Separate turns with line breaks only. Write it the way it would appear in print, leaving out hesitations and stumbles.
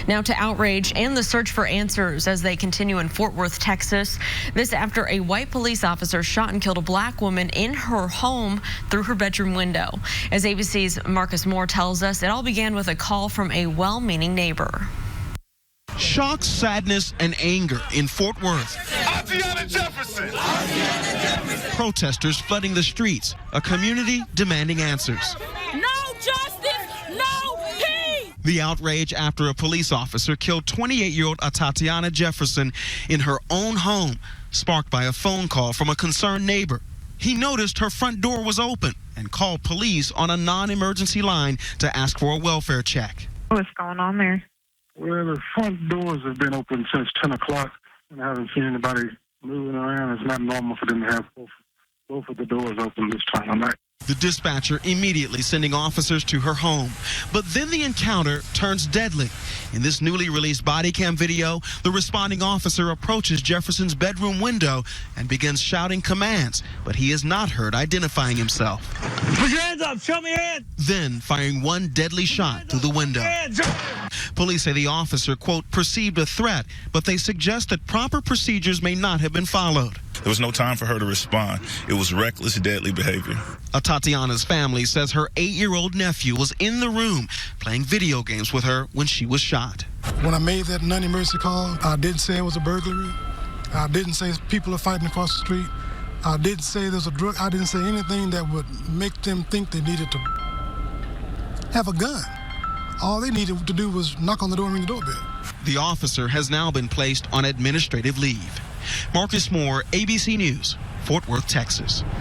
Now to outrage and the search for answers as they continue in Fort Worth, Texas. This after a white police officer shot and killed a black woman in her home through her bedroom window. As ABC's Marcus Moore tells us, it all began with a call from a well-meaning neighbor.
Shock, sadness, and anger in Fort Worth.
Jefferson.
Protesters flooding the streets, a community demanding answers.
No justice, no peace.
The outrage after a police officer killed 28-year-old Tatiana Jefferson in her own home, sparked by a phone call from a concerned neighbor. He noticed her front door was open and called police on a non-emergency line to ask for a welfare check.
What's going on there?
Well, the front doors have been open since 10 o'clock, and I haven't seen anybody moving around. It's not normal for them to have both of the doors open this time of night.
The dispatcher immediately sending officers to her home. But then the encounter turns deadly. In this newly released body cam video, the responding officer approaches Jefferson's bedroom window and begins shouting commands, but he is not heard identifying himself.
Put your hands up, show me your hands.
Then firing one deadly shot through the window. Police say the officer, quote, perceived a threat, but they suggest that proper procedures may not have been followed.
There was no time for her to respond. It was reckless, deadly behavior.
Tatiana's family says her 8-year-old nephew was in the room playing video games with her when she was shot.
When I made that non-emergency call, I didn't say it was a burglary. I didn't say people are fighting across the street. I didn't say there's a drug. I didn't say anything that would make them think they needed to have a gun. All they needed to do was knock on the door and ring the doorbell.
The officer has now been placed on administrative leave. Marcus Moore, ABC News, Fort Worth, Texas.